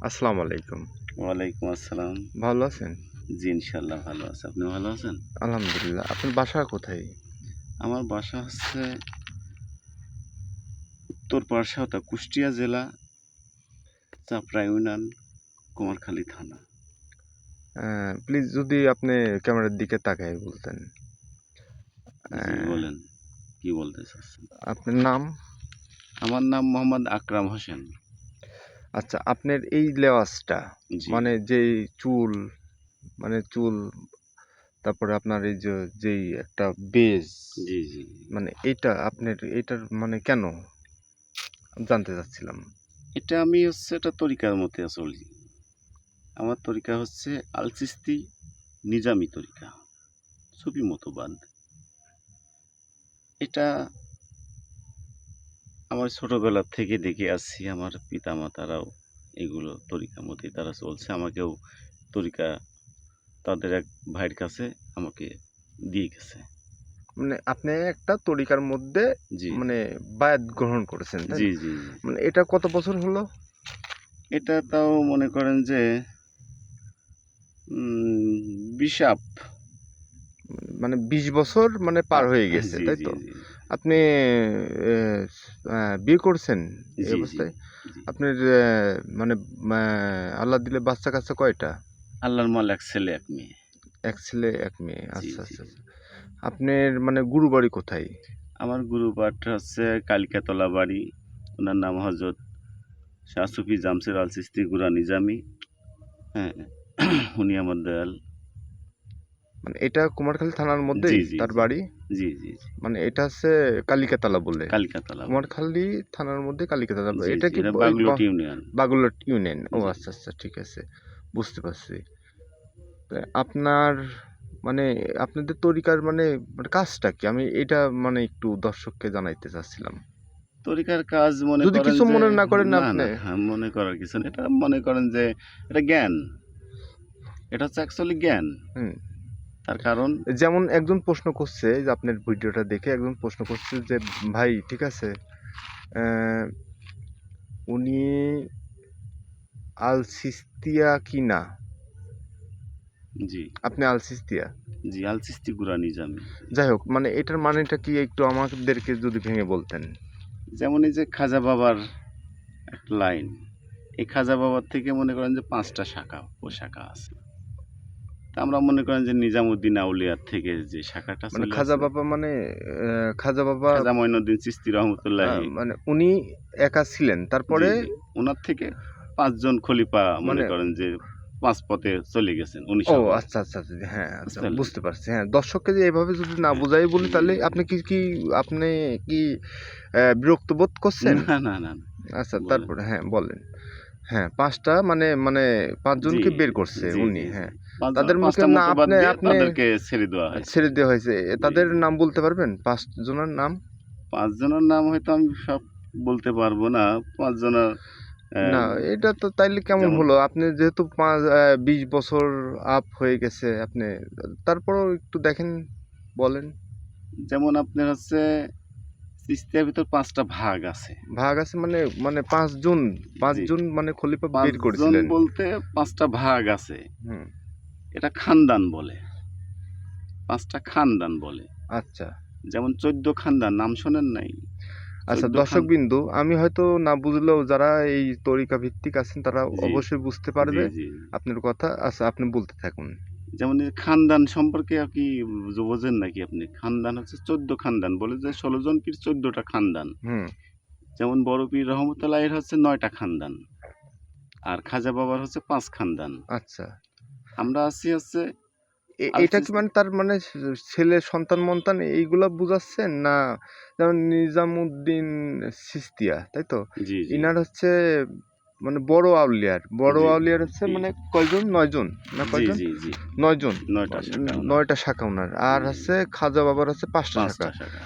আসসালামু আলাইকুম। ওয়ালাইকুম আসসালাম। ভালো আছেন? জি, ইনশাআল্লাহ ভালো আছি। আপনি ভালো আছেন? আলহামদুলিল্লাহ। আপনার বাসা কোথায়? আমার বাসা হচ্ছে উত্তর পাঁশকুড়া, কুষ্টিয়া জেলা, চাপড়া ইউনিয়ন, কুমারখালী থানা। প্লিজ যদি আপনি ক্যামেরার দিকে তাকায় বলতেন। জি, অ্যা বলেন। কি বলতে চাচ্ছেন? আপনার নাম? আমার নাম মোহাম্মদ আকরাম হোসেন। আচ্ছা, আপনার এই লেওয়াজটা জি, মানে যেই চুল চুল তারপরে আপনার এই যেই একটা বেজ জি, জি। মানে এইটা আপনার এইটার মানে কেন? জানতে চাচ্ছিলাম। এটা আমি হচ্ছে একটা তরিকার মতে চলি। আমার তরিকা হচ্ছে আল চিশতি নিজামি তরিকা, সুফি মতবাদ। এটা আমার ছোটবেলা থেকে দেখে আসছি, আমার পিতামাতারাও এগুলো তরিকা মতেই তারা চলছে। আমাকেও তরিকা তাদের এক ভাইয়ের কাছে আমাকে দিয়ে গেছে। মানে আপনি একটা তরিকার মধ্যে জি, মানে বায়াত গ্রহণ করেছেন, তাই জি, না? জি, জি। মানে এটা কত বছর হলো? এটা তাও মনে করেন যে 20 আপ। মানে ২০ বছর মানে পার হয়ে গেছে, জি, তাই জি, তো? জি, আপনি এ বিয়ে করছেন এই জি, জি, অবস্থায়? জি। আপনার মানে ম্যা আল্লাহ দিলে বাচ্চা-কাচ্চা কয়টা? আল্লাহর মাল এক ছেলে এক মেয়ে। ১ ছেলে ১ মেয়ে। জি, আচ্ছা, জি। আচ্ছা, আচ্ছা। আপনার মানে গুরু বাড়ি কোথায়? আমার গুরুপাঠ হচ্ছে কালিকাতলা বাড়ি। উনার নাম হযরত শাহ সুফি জামশেদ আল চিশতি গুরা নিজামী। হ্যাঁ? উনি আমার দয়াল। মানে এটা কুমারখালী থানার মধ্যেই জি, জি, তার জি। বাড়ি? জি, জি, জি। মানে এটা হচ্ছে কালিকাতলা বলে। কালিকাতলা বলে। কুমারখালী থানার মধ্যে কালিকাতলা। জি, এটা জি। কি এটা ওই বাগলট ইউনিয়ন। বাগুলাট ইউনিয়ন? ও জি। আচ্ছা, আচ্ছা, ঠিক আছে। বুঝতে পারছি। আপনার মানে আপনাদের তরিকার মানে কাজটা কি? আমি এটা মানে একটু দর্শককে জানাইতে চাচ্ছিলাম। তরিকার কাজ মনে যদি করেন কিছু যে মনে না করেন না, আপনি। না, মনে করার কিছু না। এটা মনে করেন যে এটা জ্ঞান। এটা হচ্ছে অ্যাকচুয়ালি জ্ঞান। হুম। তার কারণ যেমন একজন প্রশ্ন করছে যে আপনার ভিডিওটা দেখে একজন প্রশ্ন করছে যে, "ভাই ঠিক আছে, অ্যা উনি আল সিস্তিয়া কি না?" জি, আপনি আল সিস্তিয়া? জি, আল চিশতি গুরা নিজামী। যাই হোক মানে এটার মানেটা কি একটু আমাদেরকে যদি ভেঙে বলতেন? যেমন এই যে খাজা বাবার একটা লাইন। এই খাজা বাবার থেকে মনে করেন যে ৫ টা শাখা, উপশাখা আছে। তা আমরা মনে করেন যে নিজামুদ্দিন আউলিয়ার থেকে যে শাখাটা মানে চলে খাজা আসে, বাবা মানে খাজা বাবা খাজা মঈনুদ্দিন চিশতি রহমতুল্লাহি। মানে উনি একা ছিলেন। জি, তারপরে জি। উনার থেকে ৫ জন খলিফা মনে মানে করেন যে ৫ পথে চলে গেছেন উনি ও সহ। আচ্ছা, আচ্ছা, আচ্ছা। হ্যাঁ, আচ্ছা বুঝতে পারলেন? বুঝতে পারছি। হ্যাঁ, দর্শককে যে এভাবে যদি না হ্যাঁ, বুঝাই বলি জি, তাহলে জি। আপনি কি বিরক্ত বোধ করছেন? না, না, না, না। আচ্ছা বলেন। তারপরে হ্যাঁ, বলেন। হ্যাঁ, ৫ টা মানে ৫ জি, জনকে বের করছে জি, উনি, জি, জি। হ্যাঁ। ৫ তাদের মুখে টা না মতবাদ আপনি দিয়ে আপনি তাদেরকে ছেড়ে দেওয়া হয়েছে। ছেড়ে দেওয়া হয়েছে। জি, তাদের জি। নাম বলতে পারবেন? ৫ জনের নাম? ৫ জনের নাম হয়তো আমি সব বলতে পারব না। ৫ জনের অ্যা না, এটা তো তাইলে কেমন যেমন হলো? আপনি যেহেতু ২০ বছর আপ হয়ে গেছে আপনি তারপরেও একটু দেখেন, বলেন। যেমন আপনার হচ্ছে চিশতিয়ার ভিতর ৫ টা ভাগ আছে। ভাগ আছে মানে ৫ জি। জন মানে খলিফা ৫ বের জন করেছিলেন। বলতে ৫ টা ভাগ আছে। হুম, এটা খানদান বলে। ৫ টা খানদান বলে। আচ্ছা। যেমন ১৪ খানদান নাম শোনেন নাই? আচ্ছা ১৪ খান দর্শকবিন্দু, আমি হয়তো না বুঝলেও যারা এই তরিকা ভিত্তিক আছেন তারা জি, অবশ্যই বুঝতে জি, পারবে জি। আপনার কথা। আচ্ছা আপনি বলতে থাকুন। যেমন এই খানদান সম্পর্কে কি বোঝেন নাকি আপনি? খানদান হচ্ছে ১৪ খানদান বলে যে ১৬ জন পীর ১৪ টা খানদান। হুম, যেমন বড় পীর রহমতুল্লাহির হচ্ছে ৯ টা খানদান। আর খাজা বাবার হচ্ছে ৫ খানদান। আচ্ছা। আমরা আছি হচ্ছে এটা কি আল-চিস মানে তার মানে ছেলে সন্তান-মন্তান এইগুলা বুঝাচ্ছেন? না যেমন নিজামুদ্দিন সিস্তিয়া, তাই তো? জি, জি, ইনার হচ্ছে মানে বড় জি, আউলিয়ার হচ্ছে জি, মানে কয়জন? ৯ জন না জি, কয়জন? জি, জি। ৯ জন। ৯ টা শাখা উনার। ৯ টা শাখা উনার। আর জি, হচ্ছে খাজা বাবার হচ্ছে ৫ টা ৫ শাখা। টা শাখা।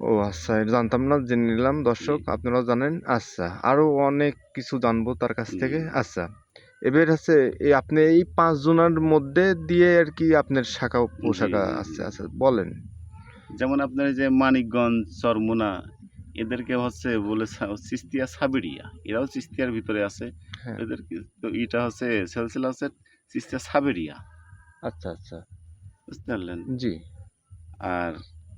ও আচ্ছা, এটা জানতাম না, জেনে নিলাম জি, দর্শক, আপনারাও জানেন। আচ্ছা, আরো অনেক কিছু জানবো তার কাছ জি, থেকে। জি, আচ্ছা, এবার হচ্ছে আপনি এই ৫ জনের মধ্যে দিয়ে আরকি আপনার শাখা জি, উপশাখা জি, জি। আছে। আচ্ছা বলেন। যেমন আপনার এই যে মানিকগঞ্জ, চরমোনা এদেরকে হচ্ছে বলে চিস্তিয়া সাবেরিয়া, এরাও চিস্তিয়ার ভিতরে আছে। হ্যাঁ। এদেরকে তো এটা হচ্ছে সিলসিলা হচ্ছে চিস্তিয়া সাবেরিয়া, আচ্ছা আচ্ছা। বুঝতে পারলেন? জি। আর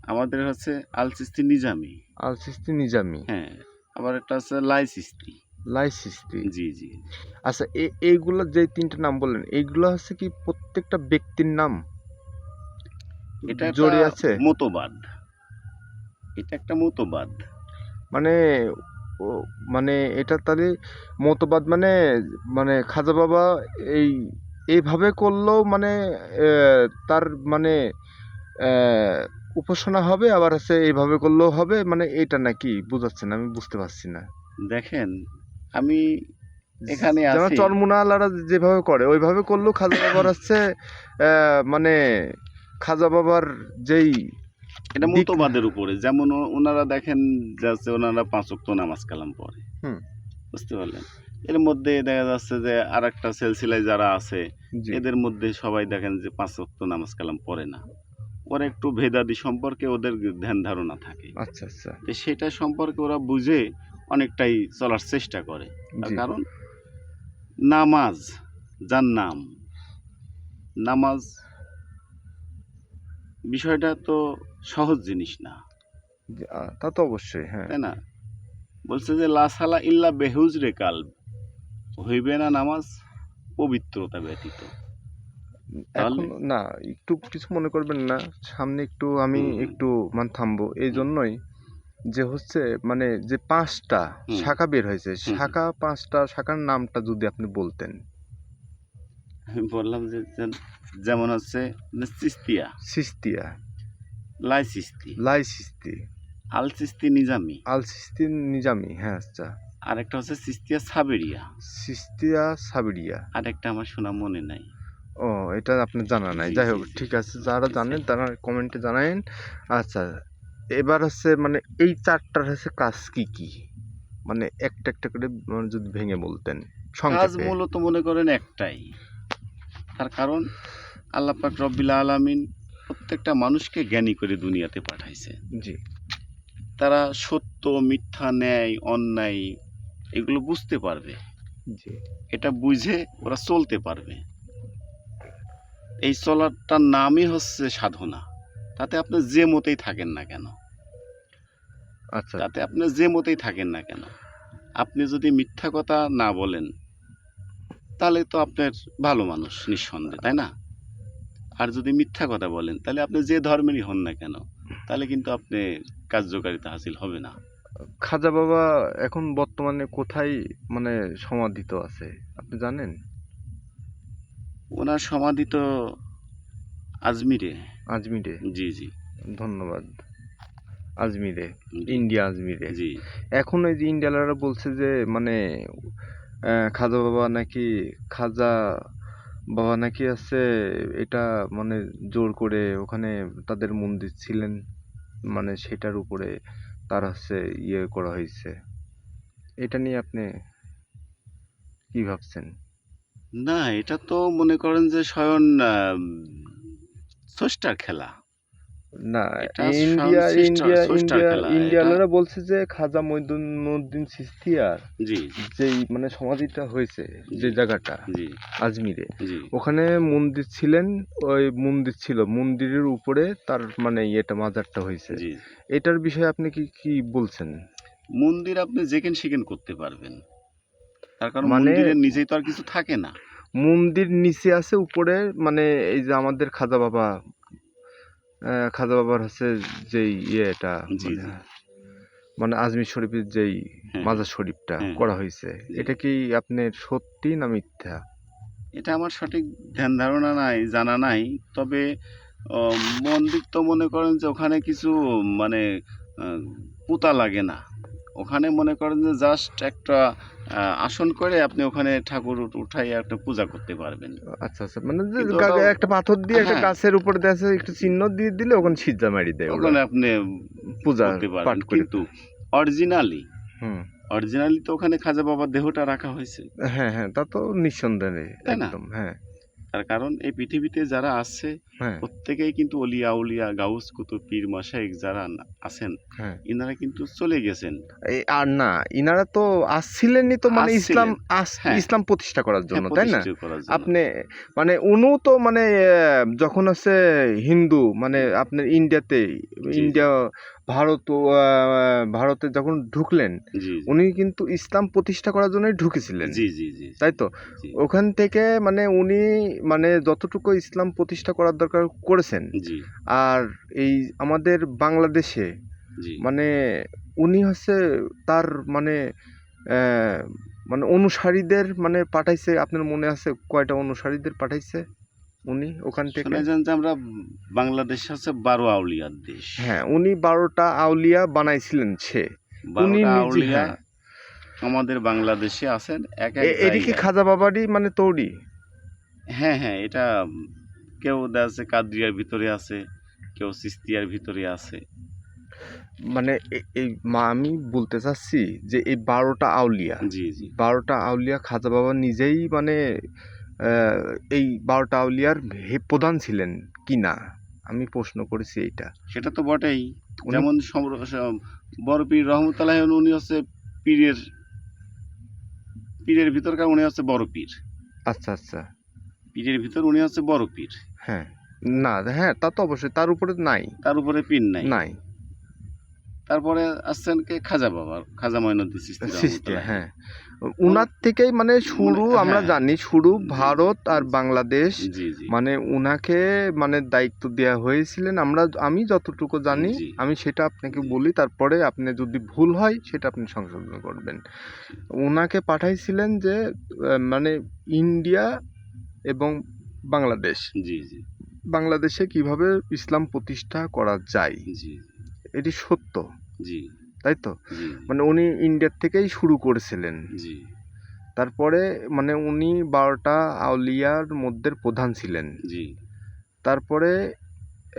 আমাদের হচ্ছে আল চিস্তি নিজামি। আল সিস্তি নিজামি। হ্যাঁ, আবার একটা আছে লাই চিস্তি। লাই সিস্তি। জি জি। আচ্ছা, এইগুলো যে তিনটা নাম বললেন, এইগুলো হচ্ছে কি প্রত্যেকটা ব্যক্তির নাম এটা একটা জড়িয়ে আছে? মতবাদ, এটা একটা মতবাদ। মানে ও, মানে এটা তাহলে মতবাদ, মানে মানে খাজা বাবা এই এইভাবে করলেও মানে তার মানে উপাসনা হবে, আবার আছে এইভাবে করলেও হবে, মানে এটা নাকি বুঝাচ্ছেন? আমি বুঝতে পারছি না। দেখেন, আমি এখানে যেমন আছি। চরমুনাওয়ালারা যেভাবে করে ওইভাবে করলেও খাজা বাবার হচ্ছে মানে খাজা বাবার যেই এটা দিক। মতবাদের উপরে, যেমন ওনারা দেখেন যাচ্ছে ওনারা 5 ওয়াক্ত নামাজ কালাম পড়ে, হুম। বুঝতে পারলেন? এর মধ্যে দেখা যাচ্ছে যে আর একটা সিলসিলায় যারা আছে জি। এদের মধ্যে সবাই দেখেন যে 5 ওয়াক্ত নামাজ কালাম পড়ে না। ওরা একটু ভেদাদি সম্পর্কে ওদের ধ্যান ধারণা থাকে। আচ্ছা আচ্ছা। তো সেটা সম্পর্কে ওরা বুঝে অনেকটাই চলার চেষ্টা করে। তার জি। কারণ নামাজ, যার নাম নামাজ, বিষয়টা তো সহজ জিনিস না, জি, তা তো অবশ্যই, হ্যাঁ। তাই না? বলছে যে লা সালা ইল্লা বেহুজরে কালব, হইবে না নামাজ পবিত্রতা ব্যতীত। তাহলে এখন না, একটু কিছু মনে করবেন না, সামনে একটু আমি হুম হুম একটু মানে থামবো এই হুম জন্যই যে হচ্ছে মানে যে 5টা হুম শাখা বের হয়েছে, হুম হুম। শাখা 5টা শাখার নামটা যদি আপনি বলতেন। আমি বললাম যে যেমন হচ্ছে চিস্তিয়া, সিস্তিয়া, লাই চিস্তি, লাই সিস্তি, আল চিস্তি নিজামি, আল সিস্তি নিজামি, হ্যাঁ আচ্ছা, আর একটা হচ্ছে চিস্তিয়া সাবেরিয়া, সিস্তিয়া সাবিরিয়া। আর একটা আমার শোনা মনে নাই। ও, এটা আপনার জানা নাই, জি যাই জি হোক জি ঠিক আছে, জি যারা জি জানেন তারা কমেন্টে জানায়েন। আচ্ছা, এবার হচ্ছে মানে এই চারটার হচ্ছে কাজ কি কি, মানে একটা একটা করে মানে যদি ভেঙে বলতেন কাজ সংক্ষেপে। মূলত মনে করেন একটাই। তার কারণ আল্লাহ পাক রব্বিল আলামিন প্রত্যেকটা মানুষকে জ্ঞানী করে দুনিয়াতে পাঠাইছে। জি। তারা সত্য, মিথ্যা, ন্যায়, অন্যায় এগুলো বুঝতে পারবে। জি। এটা বুঝে ওরা চলতে পারবে। এই চলাটার নামই হচ্ছে সাধনা। তাতে আপনি যে মতেই থাকেন না কেন, আচ্ছা। তাতে আপনি যে মতেই থাকেন না কেন, আপনি যদি মিথ্যা কথা না বলেন তাহলে তো আপনার ভালো মানুষ নিঃসন্দেহে, তাই না? আর যদি মিথ্যা কথা বলেন তাহলে আপনি যে ধর্মেরই হন না কেন, তাহলে কিন্তু আপনি কার্যকারিতা হাসিল হবে না। খাজা বাবা এখন বর্তমানে কোথায় মানে সমাধিত আছে আপনি জানেন? ওনার সমাধি তো আজমিরে। আজমিরে। জি জি ধন্যবাদ। আজমিরে, জি ইন্ডিয়া আজমিরে। জি। এখন এই যে ইন্ডিয়ালারা বলছে যে মানে খাজা বাবা নাকি, খাজা বাবা নাকি আছে এটা মানে জোর করে ওখানে তাদের মন্দির ছিলেন, মানে সেটার উপরে তার হচ্ছে ইয়ে করা হয়েছে। এটা নিয়ে আপনি কি ভাবছেন? না, এটা তো মনে করেন যে স্বয়ং স্রষ্টার খেলা। না, এটা স্বয়ং ইন্ডিয়া ইন্ডিয়া স্রষ্টার ইন্ডিয়া খেলা এটা। ইন্ডিয়ালারা বলছে যে খাজা মঈনুদ্দিন চিশতিয়ার জি যেই মানে সমাধিটা হয়েছে, যে জি জায়গাটা জি আজমিরে, জি। ওখানে মন্দির ছিলেন, ওই মন্দির ছিল, মন্দিরের উপরে তার মানে ইয়েটা মাজারটা হয়েছে। জি, এটার বিষয়ে আপনি কি কি বলছেন? মন্দির আপনি যেখান সেখান করতে পারবেন। তার কারণ মানে মন্দিরের নিচেই তো আর কিছু থাকে না। মন্দির নিচে আছে, উপরে মানে এই যে আমাদের খাজা বাবা, খাজা বাবার হচ্ছে যেই ইয়েটা জি মানে জি। মানে আজমির শরীফের যেই হ্যাঁ হ্যাঁ মাজার শরীফটা হ্যাঁ করা হ্যাঁ, হয়েছে, জি। এটা কি আপনার সত্যি না মিথ্যা? এটা আমার সঠিক ধ্যান ধারণা নাই, জানা নাই। তবে মন্দির তো মনে করেন যে ওখানে কিছু মানে আ পুঁতা লাগে না। ওখানে মনে করেন যে জাস্ট একটা আসন করে আপনি ওখানে ঠাকুর উঠাইয়া একটা পূজা করতে পারবেন। আচ্ছা আচ্ছা, মানে যে কিন্তু ওটাও একটা পাথর দিয়ে একটা হ্যাঁ, গাছের উপরে দেখা একটু চিহ্ন দিয়ে দিলে ওখানে সিজদা মারি দেয় ওরা, ওখানে আপনি পূজা করতে পাঠ পারবেন। করে। কিন্তু অরিজিনালি, হুম। অরিজিনালি তো ওখানে খাজা বাবার দেহটা রাখা হয়েছে। হ্যাঁ হ্যাঁ, তা তো নিঃসন্দেহে তাই না? একদম, হ্যাঁ। তার কারণ এই পৃথিবীতে যারা আছে হ্যাঁ প্রত্যেকেই কিন্তু অলিয়া উলিয়া গাউস কুতুব পীর মাশায়েখ যারা আছেন হ্যাঁ ইনারা কিন্তু চলে গেছেন। আর না, ইনারা তো আসছিলেনই তো মানে ইসলাম আসছিলেন, হ্যাঁ ইসলাম প্রতিষ্ঠা করার হ্যাঁ জন্য, তাই না? প্রতিষ্ঠিত করার জন্য। আপনি মানে উনিও তো মানে যখন হচ্ছে হিন্দু মানে আপনার ইন্ডিয়াতে, জি ইন্ডিয়া ভারত ভারতে যখন ঢুকলেন, জি জি উনি কিন্তু ইসলাম প্রতিষ্ঠা করার জন্যই ঢুকেছিলেন, জি জি জি তাই তো? জি ওখান থেকে মানে উনি মানে যতটুকু ইসলাম প্রতিষ্ঠা করার দরকার করেছেন। জি আর এই আমাদের বাংলাদেশে জি মানে উনি হচ্ছে তার মানে আহ, মানে অনুসারীদের মানে পাঠাইছে, আপনার মনে আছে কয়টা অনুসারীদের পাঠাইছে উনি ওখান থেকে? শোনা যান যে আমরা বাংলাদেশ হচ্ছে 12 আউলিয়ার দেশ। হ্যাঁ, উনি 12টা আউলিয়া বানাইছিলেন সে, উনি 12টা নিজে। আউলিয়া হ্যাঁ, আমাদের বাংলাদেশে আছেন এক এক এটি কি জায়গায়। খাজা বাবারই মানে তৈরি? হ্যাঁ হ্যাঁ এটা কেউ দেখা যাচ্ছে কাদরিয়ার ভিতরে আছে, কেউ সিস্তিয়ার ভিতরে আছে। মানে এই আমি বলতে চাচ্ছি যে এই 12টা আউলিয়া, জি জি 12টা আউলিয়া খাজা বাবা নিজেই মানে আহ, এই 12টা আউলিয়ার প্রধান ছিলেন কি না, আমি প্রশ্ন করেছি এইটা। সেটা তো বটেই। উনি যেমন বড় পীর রহমতুল্লাহ উনি হচ্ছে পীরের পীরের ভিতরকার উনি হচ্ছে বড় পীর। আচ্ছা আচ্ছা। পীরের ভিতর উনি হচ্ছে বড় পীর। হ্যাঁ, না হ্যাঁ তা তো অবশ্যই, তার উপরে নাই, তার উপরে পীর নাই। নাই তারপরে আসছেন কে খাজা বাবা, খাজা মঈনুদ্দিন চিশতি সৃষ্টি। রহমতুল্লাহ। হ্যাঁ, উনার থেকেই মানে শুরু, আমরা হ্যাঁ জানি শুরু জি ভারত আর জি বাংলাদেশ জি জি মানে উনাকে মানে দায়িত্ব দেওয়া হয়েছিলেন, আমি যতটুকু জানি জি আমি সেটা আপনাকে জি বলি, তারপরে আপনি যদি ভুল হয় সেটা আপনি সংশোধন করবেন। উনাকে পাঠাইছিলেন যে মানে ইন্ডিয়া এবং বাংলাদেশ, জি জি বাংলাদেশে কিভাবে ইসলাম প্রতিষ্ঠা করা যায়, জি এটি সত্য, জি তাই তো? জি মানে উনি ইন্ডিয়ার থেকেই শুরু করেছিলেন, জি তারপরে মানে উনি 12টা আউলিয়ার মধ্যে প্রধান ছিলেন। জি তারপরে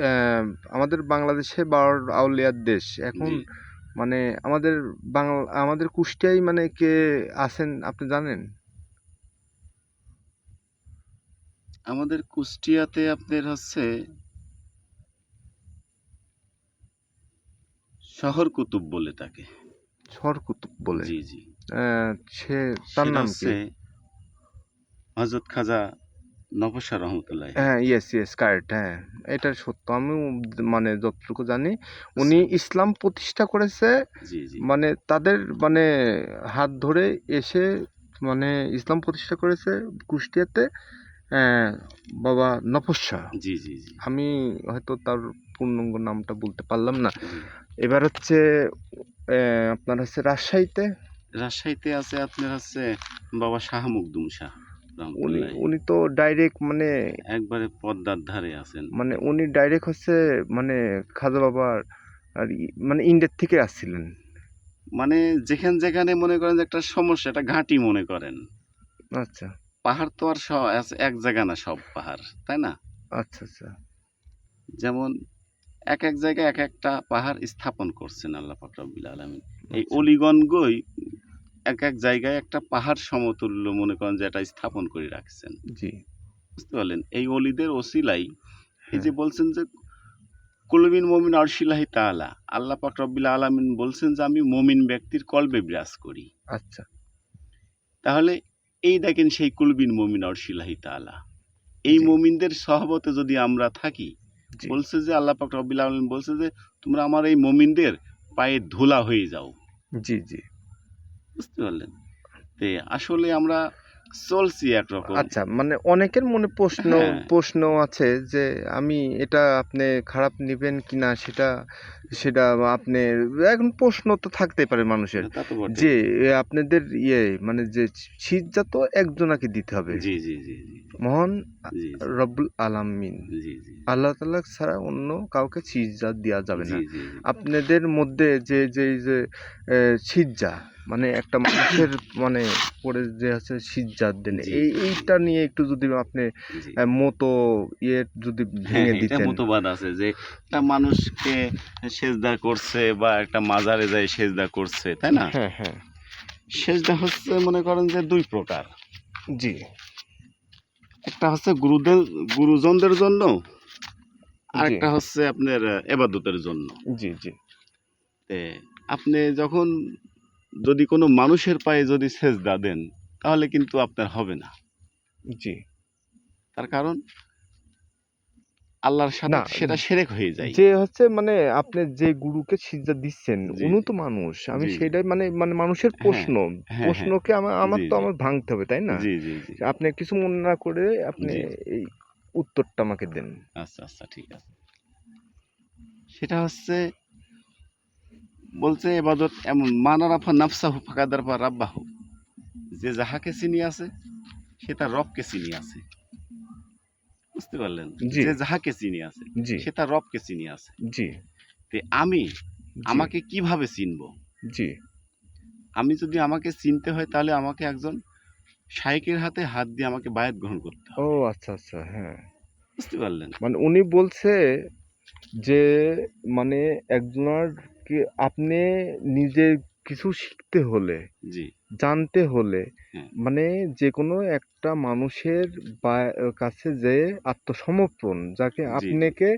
আহ, আমাদের বাংলাদেশে 12 আউলিয়ার দেশ এখন, জি মানে আমাদের আমাদের কুষ্টিয়ায় মানে কে আছেন আপনি জানেন? আমাদের কুষ্টিয়াতে আপনার হচ্ছে শহর কুতুব বলে তাকে। সরকুতুব বলে? জি জি আহ, সে তার সেটা নাম কি? হচ্ছে হযরত খাজা নফসা রহমতুল্লাহ। হ্যাঁ, ইয়েস ইয়েস কারেক্ট, হ্যাঁ এটা সত্য, আমি মানে যতটুকু জানি উনি ইসলাম প্রতিষ্ঠা করেছে, জি জি মানে তাদের মানে হাত ধরে এসে মানে ইসলাম প্রতিষ্ঠা করেছে কুষ্টিয়াতে আহ, বাবা নফসা। জি জি জি আমি হয়তো তার পূর্ণাঙ্গ নামটা বলতে পারলাম না। জি এবার হচ্ছে আপনার হচ্ছে রাজশাহীতে রাজশাহীতে আছে আপনার হচ্ছে বাবা শাহ মুকদুম শাহ উনি রহমতুল্লাহ। উনি তো ডাইরেক্ট মানে একবারে পদ্মার ধারে আছেন। মানে উনি ডাইরেক্ট হচ্ছে মানে খাজা বাবার আর মানে ইন্ডিয়ার থেকে আসছিলেন। মানে যেখানে মনে করেন যে একটা সমস্যা, একটা ঘাঁটি মনে করেন। আচ্ছা পাহাড় তো আর এক জায়গা না সব পাহাড়, তাই না? আচ্ছা আচ্ছা। যেমন এক এক জায়গায় এক একটা পাহাড় স্থাপন করছেন আল্লাহ পাক রব্বুল আলামিন। এই আচ্ছা অলিগণগই এক এক জায়গায় একটা পাহাড় সমতুল্য মনে করেন যে এটা স্থাপন করে রাখছেন। জি। বুঝতে পারলেন? এই অলিদের ওসিলাই এই হ্যাঁ যে বলছেন যে কুলবিন মুমিন আরশিল্লাহি তাআলা, আল্লাহ পাক রব্বুল আলামিন বলছেন যে আমি মুমিন ব্যক্তির কলবে বিরাজ করি। আচ্ছা। তাহলে এই দেখেন সেই কুলবিন মুমিন আরশিল্লাহি তাআলা। এই জি মুমিনদের সহবতে যদি আমরা থাকি, জি বলছে যে আল্লাহ পাক রব্বুল আলামিন বলছে যে তোমরা আমার এই মুমিনদের পায়ে ধুলা হয়ে যাও। জি জি। বুঝতে পারলেন? তে আসলে আমরা চলছি একরকম। আচ্ছা, মানে অনেকের মনে প্রশ্ন হ্যাঁ, প্রশ্ন আছে যে আমি এটা আপনি খারাপ নেবেন কিনা সেটা, সেটা আপনি এখন প্রশ্ন তো থাকতেই পারে মানুষের তা তো বটেই। যে আপনাদের মানে যে সিজদা তো একজনাকে দিতে হবে, জি, জি, জি, জি, মহান জি, জি, রব্বুল আলামিন জি, জি, আল্লাহ তাআলা ছাড়া অন্য কাউকে সিজদা দেওয়া যাবে জি, না। জি, জি, আপনাদের মধ্যে যে সিজদা মানে একটা মানুষের মানে পরে যে আছে সিজদা দেন, জি, এইটা নিয়ে একটু যদি আপনি জি। মতো যদি হ্যাঁ, ভেঙে হ্যাঁ, এটা দিতেন। মতবাদ আছে যে একটা মানুষকে সেজদা করছে বা একটা মাজারে যায় সেজদা করছে, তাই না? হ্যাঁ হ্যাঁ। সেজদা হচ্ছে মনে করেন যে 2 প্রকার। জি একটা হচ্ছে গুরুজনদের জন্য, আর জি একটা হচ্ছে আপনার এবাদতের জন্য। জি জি তে আপনি যখন যদি কোনো মানুষের পায়ে যদি সেজদা দেন, তাহলে কিন্তু আপনার হবে না। জি তার কারণ আল্লাহর সাথে না সেটা শিরক হয়ে যায়। যে হচ্ছে মানে আপনি যে গুরুকে সিজদা দিচ্ছেন জি উনি জি তো মানুষ আমি জি জি সেটাই মানে মানে মানুষের হ্যাঁ প্রশ্ন হ্যাঁ হ্যাঁ প্রশ্নকে আমার আমার জি তো জি আমার ভাঙতে হবে তাই না জি জি জি আপনি কিছু মনে না করে আপনি জি এই উত্তরটা আমাকে দেন আচ্ছা আচ্ছা ঠিক আছে। সেটা হচ্ছে বলছে এবাদত এমন মানারাফা নাফসাহু ফাকাদারফা রাব্বাহু, যে যাহাকে চিনি আছে সে তার রবকে চিনি আছে। বুঝতে পারলেন? জি যে যাহাকে চিনি আছে জি সে তার রবকে চিনি আছে। জি তে আমি জি আমাকে কিভাবে চিনবো? জি আমি যদি আমাকে চিনতে হয় তাহলে আমাকে একজন শায়েখের হাতে হাত দিয়ে আমাকে বায়াত গ্রহণ করতে ও হবে। আচ্ছা আচ্ছা হ্যাঁ বুঝতে পারলেন? মানে উনি বলছে যে মানে একজনের কি আপনি নিজে কিছু শিখতে হলে জি, জানতে হলে হ্যাঁ, মানে যেকোনো একটা মানুষের কাছে যেয়ে আত্মসমর্পণ যাকে জি, জি। আপনাকে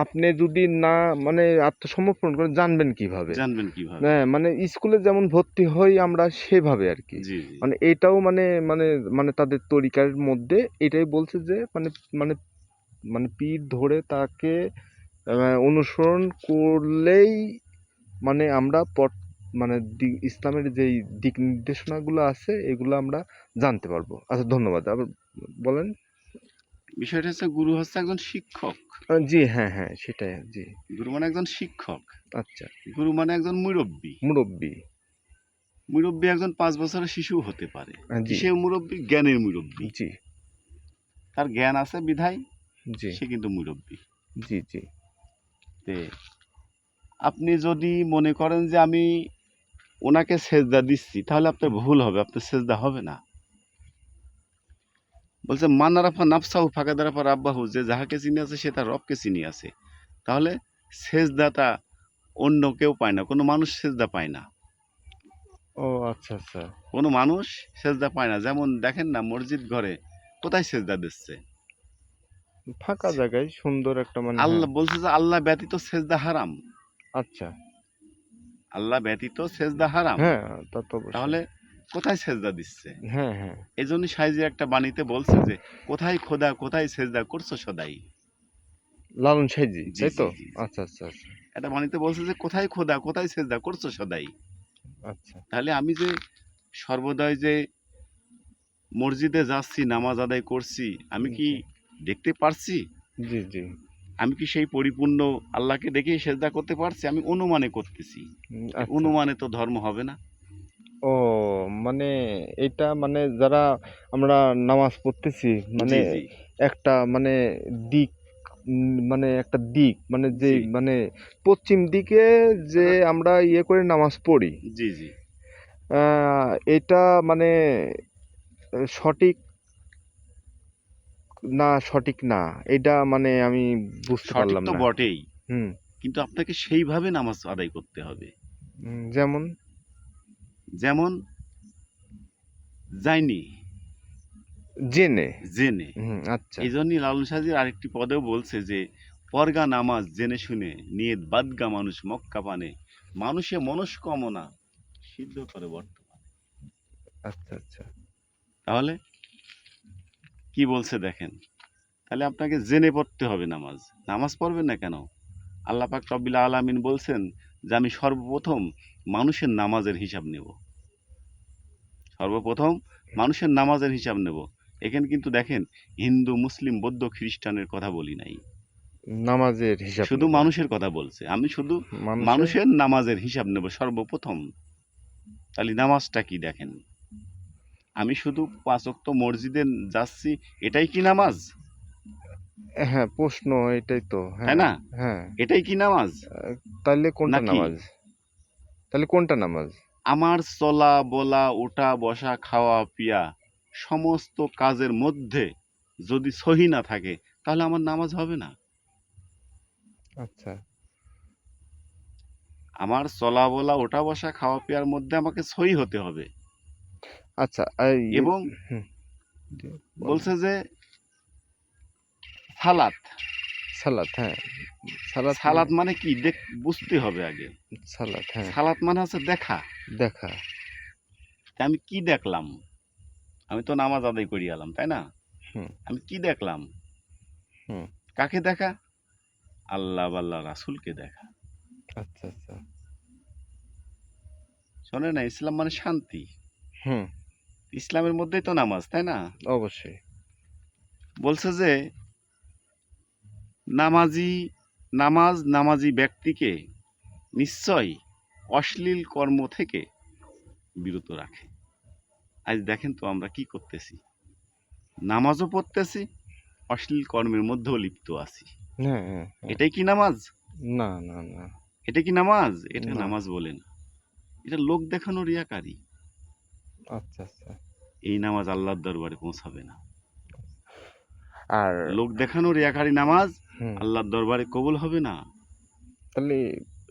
আপনি যদি না মানে আত্মসমর্পণ করে জানবেন কিভাবে জানবেন কিভাবে? হ্যাঁ মানে স্কুলে যেমন ভর্তি হই আমরা সেভাবে আর কি জি, জি, মানে এটাও মানে মানে মানে তাদের তরিকার মধ্যে এটাই বলছে যে মানে মানে মানে পীর ধরে তাকে অনুসরণ করলেই মানে আমরা মানে ইসলামের যেই দিক নির্দেশনাগুলো আছে এগুলো আমরা জানতে পারবো আচ্ছা ধন্যবাদ আবার বলেন বিষয়টা হচ্ছে গুরু হচ্ছে একজন শিক্ষক। জি হ্যাঁ হ্যাঁ সেটাই জি গুরু মানে একজন শিক্ষক। আচ্ছা গুরু মানে একজন মুরব্বি। মুরব্বি মুরব্বি একজন ৫ বছরের শিশুও হতে পারে। জি কিসের মুরব্বি? জ্ঞানের মুরব্বি। জি তার জ্ঞান আছে বিধায় জি সে কিন্তু মুরব্বি। জি জি তে আপনি যদি মনে করেন যে আমি ওনাকে সেজদা দিচ্ছি তাহলে আপনার ভুল হবে, আপনার সেজদা হবে না। বলছে মান আরাফা নাফসাহু ফাকাদ আরাফা রাব্বাহু, যে যাহাকে চিনি আছে সে তার রবকে চিনি আছে। তাহলে সেজদাটা অন্য কেউ পায় না, কোনো মানুষ সেজদা পায় না। ও আচ্ছা আচ্ছা কোনো মানুষ সেজদা পায় না। যেমন দেখেন না মসজিদ ঘরে কোথায় সেজদা দিচ্ছে? ফাঁকা জায়গায় সুন্দর একটা মানে হ্যাঁ আল্লাহ বলছে যে আল্লাহ ব্যতীত সেজদা হারাম। আচ্ছা আল্লাহ ব্যতীত সেজদা হারাম। হ্যাঁ তা তো অবশ্যই তাহলে কোথায় সেজদা দিচ্ছে? হ্যাঁ হ্যাঁ এজন্য সাইজি একটা বাণীতে বলছে যে কোথায় খোদা কোথায় সেজদা করছো সদাই। লালন সাইজি জি তাই জি তো জি জি আচ্ছা আচ্ছা আচ্ছা একটা বাণীতে বলছে যে কোথায় খোদা কোথায় সেজদা করছো সদাই। আচ্ছা তাহলে আমি যে সর্বদাই যে মসজিদে যাচ্ছি নামাজ আদায় করছি, আমি কি জি দেখতে পারছি? জি জি আমি কি সেই পরিপূর্ণ আল্লাহকে দেখেই সেজদা করতে পারছি? আমি অনুমানে করতেছি। আচ্ছা অনুমানে তো ধর্ম হবে না। ও মানে এটা মানে যারা আমরা নামাজ পড়তেছি মানে জি জি একটা মানে দিক মানে একটা দিক মানে যে জি মানে পশ্চিম দিকে যে এটা আমরা ইয়ে করে নামাজ পড়ি জি জি এটা মানে সঠিক না সঠিক না এটা মানে আমি বুঝতে সঠিক পারলাম তো না বটেই, হুম কিন্তু আপনাকে সেইভাবে নামাজ আদায় করতে হবে। যেমন যেমন যায়নি জেনে জেনে। আচ্ছা এই জন্যই লালন সাহেবের আরেকটি পদেও বলছে যে পরগা নামাজ জেনে শুনে নিয়ত বাদগা মানুষ মক্কা পানে, মানুষে মনস্কামনা সিদ্ধ করে বর্তমান। আচ্ছা আচ্ছা তাহলে কি বলছে দেখেন, তাহলে আপনাকে জেনে পড়তে হবে নামাজ। নামাজ পড়বেন না কেন? আল্লাহ পাক রব্বিল আলামিন বলছেন যে আমি সর্বপ্রথম মানুষের নামাজের হিসাব নেব। সর্বপ্রথম মানুষের নামাজের হিসাব নেব। এখানে কিন্তু দেখেন হিন্দু মুসলিম বৌদ্ধ খ্রিস্টানের কথা বলি নাই, নামাজের হিসাব শুধু নেব মানুষের কথা বলছে। আমি শুধু মানুষের মানুষের নামাজের হিসাব নেব সর্বপ্রথম। তাহলে নামাজটা কি দেখেন, আমি শুধু ৫ ওয়াক্ত মসজিদে যাচ্ছি, এটাই কি নামাজ? হ্যাঁ প্রশ্ন এটাই তো তাই হ্যাঁ না? হ্যাঁ এটাই কি নামাজ? তাহলে কোনটা নাকি নামাজ তাহলে কোনটা নামাজ আমার চলা বলা ওঠা বসা খাওয়া পিয়া সমস্ত কাজের মধ্যে যদি সহি না থাকে তাহলে আমার নামাজ হবে না। আচ্ছা আমার চলা বলা ওঠা বসা খাওয়া পিয়ার মধ্যে আমাকে সহি হতে হবে। আচ্ছা এবং হুম, জি, বলেন বলছে যে সালাত। সালাত, হ্যাঁ। সালাত সালাত মানে কি বুঝতে হবে আগে। সালাত, হ্যাঁ। সালাত মানে হচ্ছে দেখা। দেখা। তা আমি কি দেখলাম? আমি তো নামাজ আদায় করি এলাম, তাই না? হুম, আমি কি দেখলাম? হুম। কাকে দেখা? আল্লাহ বা আল্লাহ রাসূলকে দেখা। আচ্ছা, আচ্ছা। শোনেন না, ইসলাম মানে শান্তি। হুম, ইসলামের মধ্যেই তো নামাজ, তাই না? অবশ্যই। বলছে যে নামাজি নামাজি ব্যক্তিকে নিশ্চয়ই অশ্লীল কর্ম থেকে বিরত রাখে। আজ দেখেন তো আমরা কি করতেছি? নামাজও পড়তেছি, অশ্লীল কর্মের মধ্যেও লিপ্ত আছি। হ্যাঁ, হ্যাঁ, হ্যাঁ। এটাই কি নামাজ? না, না, না, এটা কি নামাজ? এটা না। নামাজ বলে না। এটা লোক দেখানো রিয়াকারী। আচ্ছা, আচ্ছা। এই নামাজ আল্লাহর দরবারে পৌঁছাবে না। আর লোক দেখানো রিয়াকারী নামাজ হুম, আল্লাহর দরবারে কবুল হবে না। তাহলে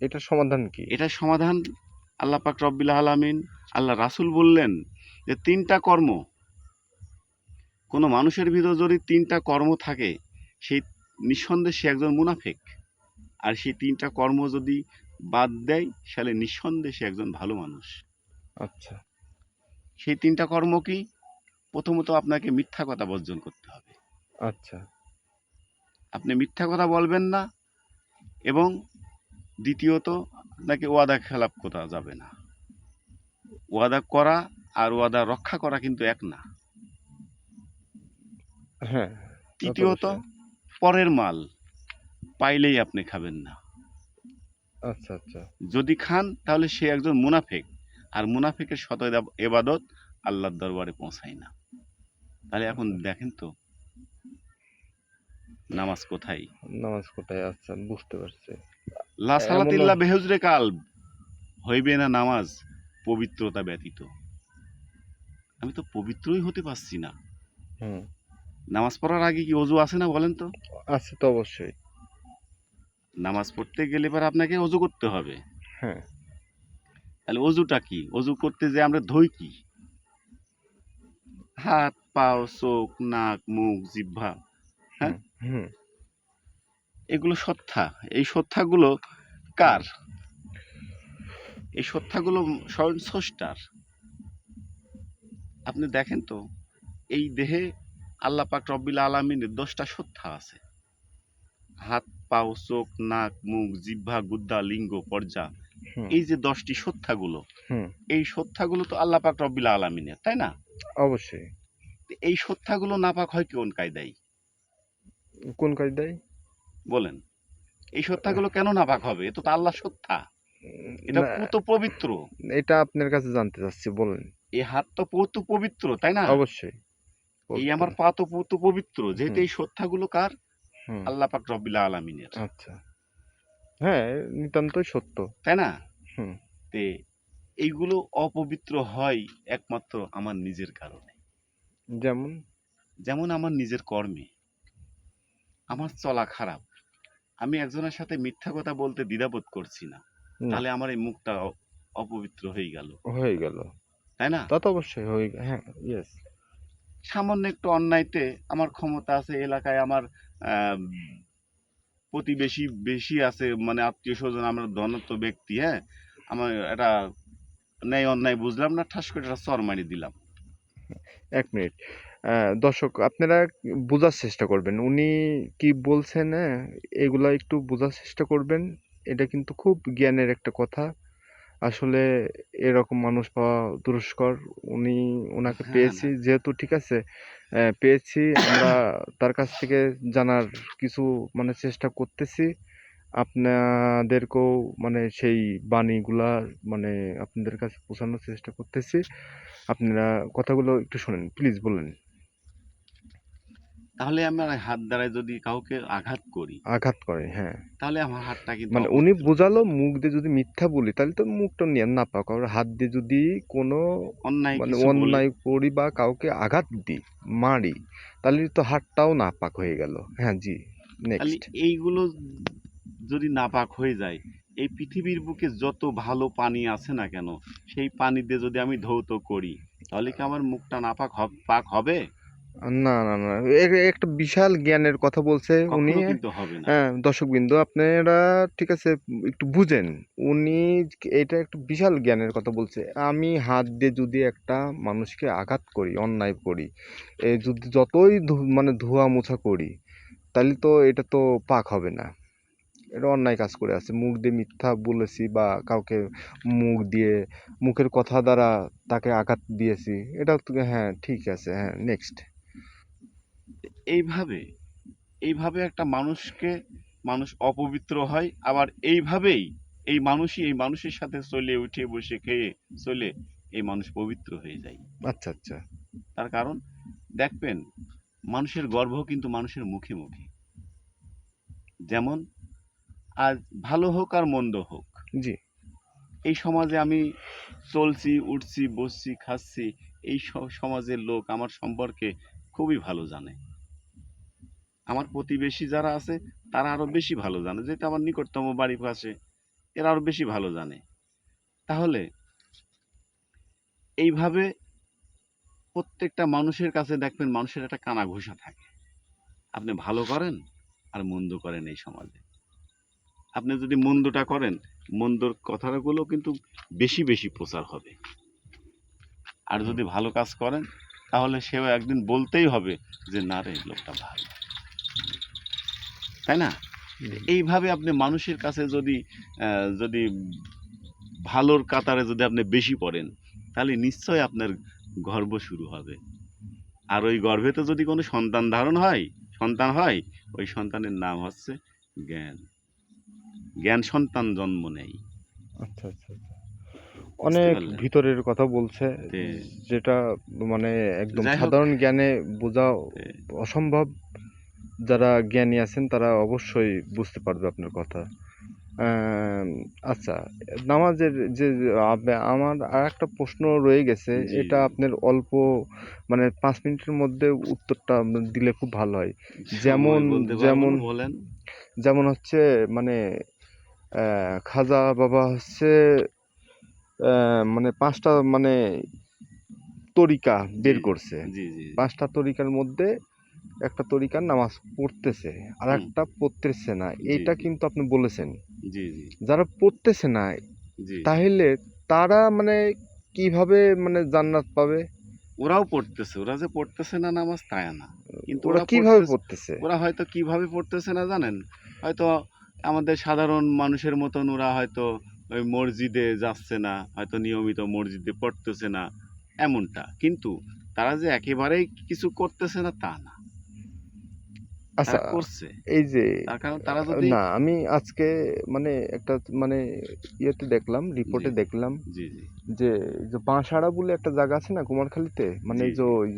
এটার সমাধান কি? এটার সমাধান আল্লাহ পাক রব্বিল আলামিন, আল্লাহ রাসূল বললেন যে ৩টা কর্ম, কোনো মানুষের ভিতর যদি ৩টা কর্ম থাকে, সেই নিঃসন্দেহে সে একজন মুনাফিক। আর সেই ৩টা কর্ম যদি বাদ দেয়, তাহলে নিঃসন্দেহে সে একজন ভালো মানুষ। আচ্ছা, সেই ৩টা কর্ম কি? প্রথমত আপনাকে মিথ্যা কথা বর্জন করতে হবে। আচ্ছা, আপনি মিথ্যা কথা বলবেন না, এবং দ্বিতীয়ত আপনাকে ওয়াদা খেলাপ করা যাবে না। ওয়াদা করা আর ওয়াদা রক্ষা করা কিন্তু এক না। হ্যাঁ, তা তো তৃতীয়ত, অবশ্যই। পরের মাল পাইলেই আপনি খাবেন না। আচ্ছা, আচ্ছা। যদি খান তাহলে সে একজন মুনাফিক, আর মুনাফিকের শত এবাদত আল্লাহর দরবারে পৌঁছায় না। তাহলে এখন আচ্ছা, দেখেন তো নামাজ কোথায়? নামাজ কোথায়? আচ্ছা, বুঝতে পারছি। লা এমনও সালাতিল্লা বেহুজরে কালব, হইবে না নামাজ পবিত্রতা ব্যতীত। আমি তো পবিত্রই হতে পারছি না। হুম, নামাজ পড়ার আগে কি অজু আছে না বলেন তো? আছে তো অবশ্যই। নামাজ পড়তে গেলে পর আপনাকে অজু করতে হবে। হ্যাঁ, তাহলে অজুটা কি? অজু করতে যে আমরা ধুই কি? হাত, পাও, চোখ, নাক, মুখ, জিহ্বা, হ্যাঁ? হুম, হুম, এগুলো সত্তা। এই সত্তাগুলো হুম, কার? এই সত্তাগুলো স্বয়ং স্রষ্টার। আপনি দেখেন তো, এই দেহে আল্লাহ পাক রব্বিল আলামিনের 10টা সত্তা আছে। হাত, পাও, চোখ, নাক, মুখ, জিহ্বা, গুদ্দা, লিঙ্গ, পর্যা। হুম, এই যে 10টি সত্তাগুলো, হুম, এই সত্তাগুলো তো আল্লাহ পাক রব্বিল আলামিনের, তাই না? অবশ্যই। এই সত্তাগুলো নাপাক হয় কোন কায়দায়? কোন কায়দায়? বলেন। এই সত্তাগুলো কেন নাপাক হবে? এ তো আল্লাহর সত্তা। এটা না, পুত পবিত্র। এটা আপনার কাছে জানতে চাচ্ছি, বলেন। এই হাত তো পুত পবিত্র, তাই না? অবশ্যই এই পবিত্র। আমার পা তো পুত পবিত্র। যেহেতু হুম, এই সত্তাগুলো কার? হুম, আল্লাহ পাক রব্বিল আলামিনের। আচ্ছা। হ্যাঁ, নিতান্তই সত্য। তাই না? হুম, তে এইগুলো অপবিত্র হয় একমাত্র আমার নিজের কারণে। যেমন? যেমন আমার নিজের কর্মে। আমার চলা খারাপ। আমি একজনের সাথে মিথ্যা কথা বলতে দ্বিধাবোধ করছি না। না, তাহলে আমার এই মুখটা অপবিত্র হয়ে গেল। হয়ে গেল। তাই না? তা তো অবশ্যই হয়ে হ্যাঁ, ইয়েস। সামান্য একটু অন্যায়তে আমার ক্ষমতা আছে, এলাকায় আমার আ প্রতিবেশী বেশি আছে, মানে আত্মীয়স্বজন, আমরা ধনাত্ম ব্যক্তি, হ্যাঁ? আমার একটা ন্যায় অন্যায় বুঝলাম না, ঠাস করে একটা চড় মাইরে দিলাম। ১ মিনিট। দর্শক আপনারা বুঝার চেষ্টা করবেন। উনি কি বলছেন, হ্যাঁ? এগুলা একটু বুঝার চেষ্টা করবেন। এটা কিন্তু খুব জ্ঞানের একটা কথা। আসলে এরকম মানুষ পাওয়া দুরস্কর। উনাকে হ্যাঁ, পেয়েছি না। যেহেতু, ঠিক আছে? পেয়েছি আমরা, তার কাছ থেকে জানার কিছু মানে চেষ্টা করতেছি। আপনাদেরকেও মানে সেই বাণীগুলা মানে আপনাদের কাছে পৌঁছানোর চেষ্টা করতেছি। আপনারা কথাগুলো একটু শোনেন। প্লিজ বলেন। তাহলে আমার হাত দ্বারায় যদি কাউকে আঘাত করি, আঘাত করে, হ্যাঁ। তাহলে আমার হাতটা কিন্তু মানে উনি অপবিত্র হয়ে বুঝালো গেল। মুখ দিয়ে যদি মিথ্যা বলি তাহলে তো মুখটা নিয়ে নাপাক। আর হাত দিয়ে যদি কোনো অন্যায় মানে কিছু বলে, অন্যায় করি বা কাউকে আঘাত দিই, মারি, তাহলে তো হাতটাও নাপাক হয়ে গেল। হ্যাঁ, জি। তাহলে নেক্সট। এইগুলো যদি নাপাক হয়ে যায়, এই পৃথিবীর বুকে যত ভালো পানি আছে না কেন, সেই পানি দিয়ে যদি আমি ধৌত করি, তাহলে কি আমার মুখটা নাপাক পাক হবে? না, না, না। একটা বিশাল জ্ঞানের কথা বলছে উনি। কখনো কিন্তু হবে না। হ্যাঁ, দর্শকবৃন্দ আপনারা ঠিক আছে একটু বুঝেন। উনি এটা একটা বিশাল জ্ঞানের কথা বলছে। আমি হাত দিয়ে যদি একটা মানুষকে আঘাত করি, অন্যায় করি, যদি যতই মানে ধোয়া মোছা করি, তাহলে তো এটা তো পাক হবে না। এটা অন্যায় কাজ করে আছে। মুখ দিয়ে মিথ্যা বলেছি বা কাউকে মুখের কথা দ্বারা তাকে আঘাত দিয়েছি। এটাও তো হ্যাঁ, ঠিক আছে। হ্যাঁ, নেক্সট। এইভাবে এইভাবে একটা মানুষ অপবিত্র হয়, আবার এইভাবেই এই মানুষের সাথে চলে উঠে বসে খেয়ে চলে এই মানুষ পবিত্র হয়ে যায়। আচ্ছা, আচ্ছা। তার কারণ দেখবেন, মানুষের গর্ব কিন্তু মানুষের মুখে মুখে। যেমন আজ ভালো হোক আর মন্দ হোক, জি। এই সমাজে আমি চলছি, উঠছি, বসছি, খাচ্ছি, এই সমাজের লোক আমার সম্পর্কে খুবই ভালো জানে। আমার প্রতিবেশী যারা আছে তারা আরো বেশি ভালো জানে, যেহেতু আমার নিকটতম বাড়ির পাশে, এরা আরো বেশি ভালো জানে। তাহলে এইভাবে প্রত্যেকটা মানুষের কাছে দেখবেন মানুষের একটা কানাঘুষা থাকে। আপনি ভালো করেন আর মন্দ করেন এই সমাজে। আপনি যদি মন্দটা করেন, মন্দর কথাগুলো কিন্তু বেশি বেশি প্রচার হবে। আর যদি ভালো কাজ করেন, তাহলে সেও একদিন বলতেই হবে যে না রে, লোকটা ভালো, তাই না? এইভাবে আপনি মানুষের কাছে যদি ভালোর কাতারে যদি আপনি বেশি পড়েন, তাহলে নিশ্চয়ই আপনার গর্ব শুরু হবে। আর ওই গর্ভেতে যদি কোনো সন্তান হয়, ওই সন্তানের নাম হচ্ছে জ্ঞান। জ্ঞান সন্তান জন্ম নেয়। আচ্ছা, আচ্ছা, আচ্ছা। বুঝতে অনেক পারলেন? ভিতরের কথা বলছে, তে যেটা মানে একদম যাই হোক, সাধারণ জ্ঞানে বোঝা তে অসম্ভব। যারা জ্ঞানী আছেন তারা অবশ্যই বুঝতে পারবে আপনার কথা। আম, আচ্ছা, নামাজের যে আমার আর একটা প্রশ্ন রয়ে গেছে। জি, এটা আপনার অল্প মানে 5 মিনিটের মধ্যে উত্তরটা দিলে খুব ভালো হয়। যেমন সময় বলতে পারবো যেমন না, বলেন। যেমন হচ্ছে মানে খাজা বাবা হচ্ছে মানে 5টা মানে তরিকা জি, বের করছে। জি, জি, 5টা তরিকার মধ্যে একটা তরিকার নামাজ পড়তেছে, আর হুম, একটা পড়তেছে না। জি, এটা জি, কিন্তু আপনি বলেছেন। জি, জি, যারা পড়তেছে না, জি, জি। তাহলে তারা মানে কিভাবে মানে জান্নাত পাবে? ওরাও পড়তেছে, ওরা যে পড়তেছে না নামাজ তা না, কিন্তু ওরা ওরা কিভাবে পড়তেছে। পড়তেছে? ওরা হয়তো কিভাবে পড়তেছে না জানেন, হয়তো আমাদের সাধারণ মানুষের মতন ওরা হয়তো ওই মসজিদে যাচ্ছে না, হয়তো নিয়মিত মসজিদে পড়তেছে না, এমনটা। কিন্তু তারা যে একেবারেই কিছু করতেছে না তা না, আচ্ছা, তারা করছে। এই যে তার কারণ তারা যদি না, আমি আজকে মানে একটা মানে ইয়েতে দেখলাম, জি, রিপোর্টে দেখলাম জি, জি, যে যে বাঁশাড়া বলে একটা জায়গা আছে না কুমারখালীতে, মানে জি, যে জি, ওই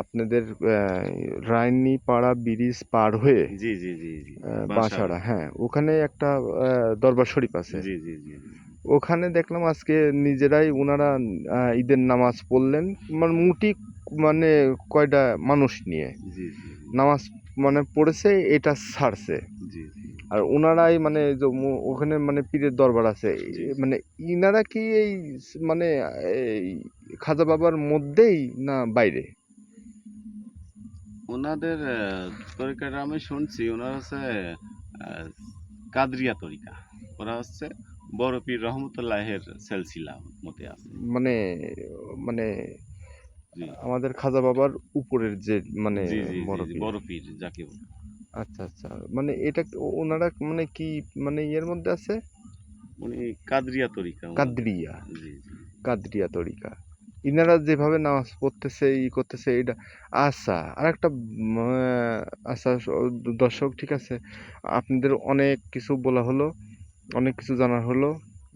আপনাদের রাইনীপাড়া ব্রিজ পার হয়ে জি, জি, জি, জি, বাঁশারা, বাঁশাড়া, হ্যাঁ, ওখানে একটা দরবার শরীফ আছে। জি, জি, জি, ওখানে দেখলাম আজকে নিজেরাই ওনারা ঈদের নামাজ পড়লেন, মানে মুটি মানে কয়টা মানুষ নিয়ে জি, জি, নামাজ মানে পড়েছে, এটা ছাড়ছে। জি, জি, আর ওনারাই মানে যে ওখানে মানে পীরের দরবার আছে, জি, জি। মানে ইনারা কি এই মানে এই খাজা বাবার মধ্যেই না বাইরে? ওনাদের তরিকাটা আমি শুনছি, ওনারা হচ্ছে আহ, কাদরিয়া তরিকা। ওরা হচ্ছে বড় পীর রহমতুল্লাহের সেলসিলা মতে আছে। মানে মানে জি, আমাদের খাজা বাবার উপরের যে মানে জি, জি, জি, বড় জি, পীর। বড় পীর যাকে বলে। আচ্ছা, আচ্ছা। মানে এটা ওনারা মানে কি মানে ইয়ের মধ্যে আছে? উনি কাদরিয়া তরিকা ওনাদের। কাদরিয়া, জি, জি, কাদরিয়া তরিকা। ইনারা যেভাবে নামাজ পড়তেছে করতেছে এটা। আচ্ছা, আরেকটা আচ্ছা, দর্শক ঠিক আছে, আপনাদের অনেক কিছু বলা হলো, অনেক কিছু জানা হলো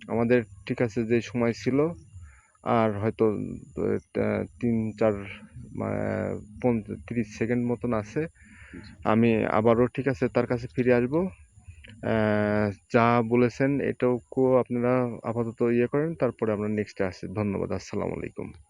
আমাদের। ঠিক আছে, যে সময় ছিল আর হয়তো 3-4 30 সেকেন্ড মতন আছে। জি। আমি আবারও ঠিক আছে তার কাছে ফিরে আসবো। যা বলেছেন এটাকেও আপনারা আপাতত ইয়ে করেন, তারপরে আমরা নেক্সটে আসি। ধন্যবাদ। আসসালামু আলাইকুম।